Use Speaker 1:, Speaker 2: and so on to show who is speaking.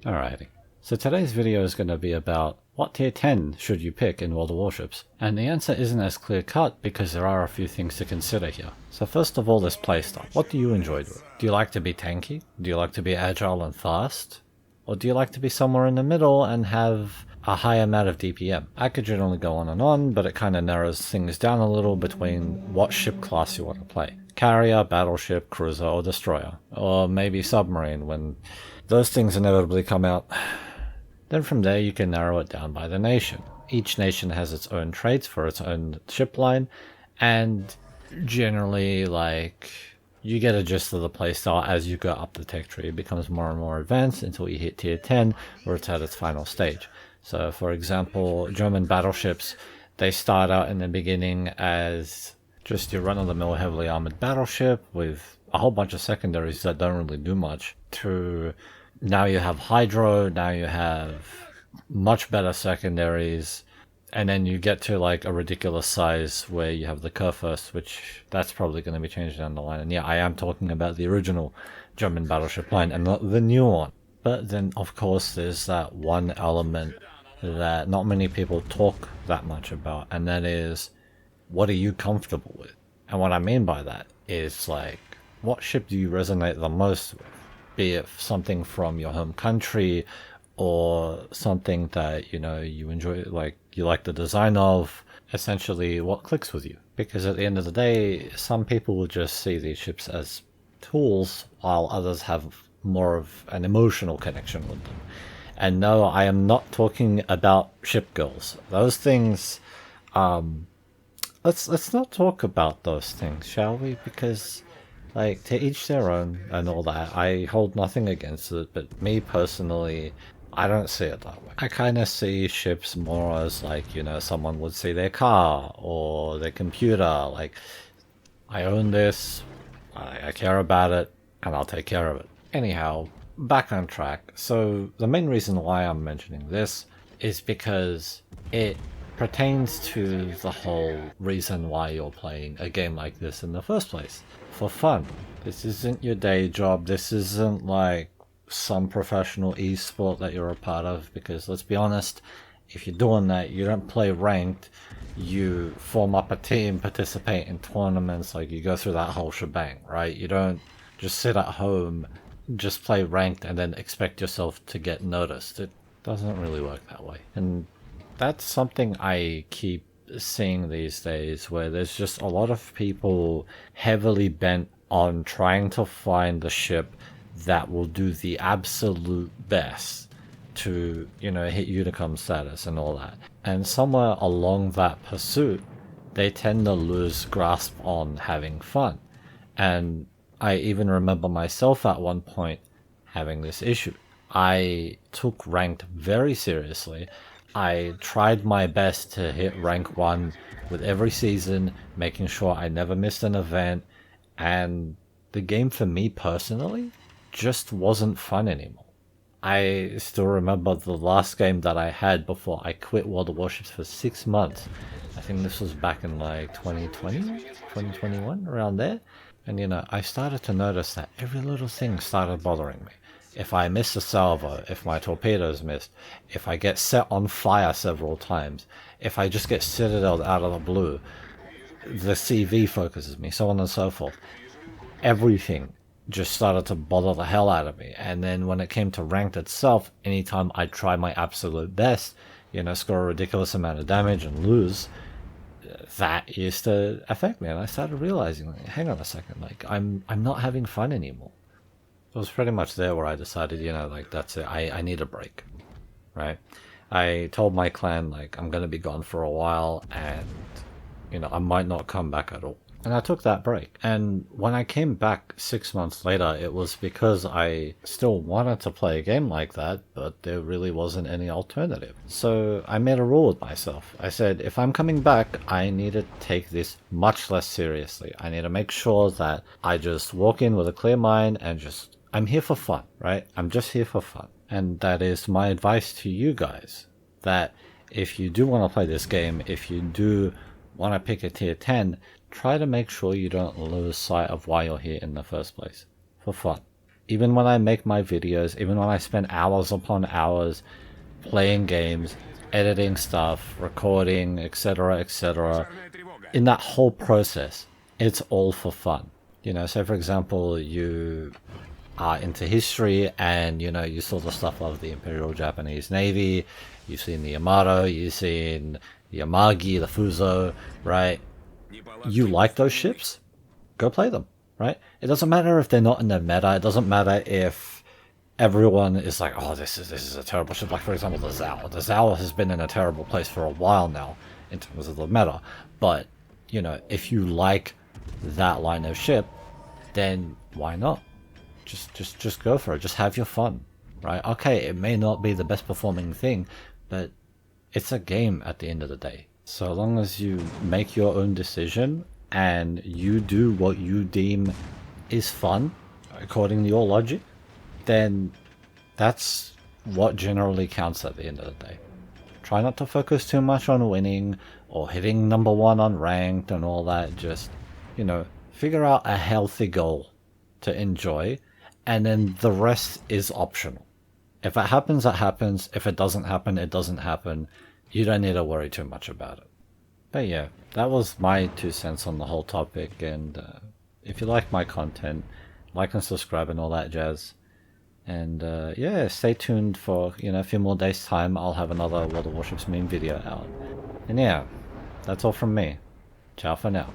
Speaker 1: Alrighty, so today's video is going to be about what tier 10 should you pick in World of Warships, and the answer isn't as clear cut because there are a few things to consider here. So first of all, this playstyle. What do you enjoy doing? Do you like to be tanky? Do you like to be agile and fast? Or do you like to be somewhere in the middle and have a high amount of DPM? I could generally go on, but it kind of narrows things down a little between what ship class you want to play. Carrier, battleship, cruiser, or destroyer. Or maybe submarine when those things inevitably come out. Then from there you can narrow it down by the nation. Each nation has its own traits for its own ship line, and generally you get a gist of the playstyle as you go up the tech tree. It becomes more and more advanced until you hit tier 10 where it's at its final stage. So for example, German battleships, they start out in the beginning as just your run-of-the-mill heavily armored battleship with a whole bunch of secondaries that don't really do much, to now you have hydro, now you have much better secondaries, and then you get to like a ridiculous size where you have the Kurfürst, which that's probably going to be changed down the line. And yeah, I am talking about the original German battleship line and not the new one. But then of course there's that one element that not many people talk that much about, and that is, what are you comfortable with? And what I mean by that is what ship do you resonate the most with? Be it something from your home country or something that, you enjoy, you like the design of, essentially what clicks with you. Because at the end of the day, some people will just see these ships as tools, while others have more of an emotional connection with them. And no, I am not talking about ship girls. Those things, let's not talk about those things, shall we? Because to each their own and all that. I hold nothing against it, but me personally, I don't see it that way. I kind of see ships more as someone would see their car or their computer. I own this, I care about it, and I'll take care of it. Anyhow, back on track. So the main reason why I'm mentioning this is because it pertains to the whole reason why you're playing a game like this in the first place. For fun. This isn't your day job. This isn't like some professional esport that you're a part of, because let's be honest, if you're doing that, you don't play ranked. You form up a team, participate in tournaments, you go through that whole shebang, right? You don't just sit at home, just play ranked and then expect yourself to get noticed. It doesn't really work that way. And that's something I keep seeing these days, where there's just a lot of people heavily bent on trying to find the ship that will do the absolute best to, hit Unicom status and all that. And somewhere along that pursuit, they tend to lose grasp on having fun. And I even remember myself at one point having this issue. I took ranked very seriously. I tried my best to hit rank 1 with every season, making sure I never missed an event, and the game for me personally just wasn't fun anymore. I still remember the last game that I had before I quit World of Warships for 6 months. I think this was back in 2020, 2021, around there. And I started to notice that every little thing started bothering me. If I miss a salvo, if my torpedoes missed, if I get set on fire several times, if I just get citadeled out of the blue, the CV focuses me, so on and so forth. Everything just started to bother the hell out of me. And then when it came to ranked itself, anytime I try my absolute best, score a ridiculous amount of damage and lose, that used to affect me. And I started realizing, hang on a second, I'm not having fun anymore. It was pretty much there where I decided, that's it. I need a break, right? I told my clan, I'm going to be gone for a while and, I might not come back at all. And I took that break. And when I came back 6 months later, it was because I still wanted to play a game like that, but there really wasn't any alternative. So I made a rule with myself. I said, if I'm coming back, I need to take this much less seriously. I need to make sure that I just walk in with a clear mind and I'm here for fun, right? I'm just here for fun. And that is my advice to you guys, that if you do want to play this game, if you do want to pick a tier 10, try to make sure you don't lose sight of why you're here in the first place. For fun. Even when I make my videos, even when I spend hours upon hours playing games, editing stuff, recording, etc., etc., in that whole process, it's all for fun. You know, so for example, you are into history and, you know, you saw the stuff of the Imperial Japanese Navy, you've seen the Yamato, you've seen the Yamagi, the Fuso, right? You like those ships? Go play them, right? It doesn't matter if they're not in the meta, it doesn't matter if everyone is like, oh, this is a terrible ship. Like, for example, the Zao. The Zao has been in a terrible place for a while now in terms of the meta. But, you know, if you like that line of ship, then why not? Just go for it. Just have your fun, right? Okay, it may not be the best performing thing, but it's a game at the end of the day. So long as you make your own decision and you do what you deem is fun according to your logic, then that's what generally counts at the end of the day. Try not to focus too much on winning or hitting number 1 on ranked and all that. Just, you know, figure out a healthy goal to enjoy, and then the rest is optional. If it happens, it happens. If it doesn't happen, it doesn't happen. You don't need to worry too much about it. But yeah, that was my 2 cents on the whole topic, and if you like my content, like and subscribe and all that jazz. And yeah, stay tuned for, you know, a few more days time. I'll have another World of Warships meme video out. And yeah, that's all from me. Ciao for now.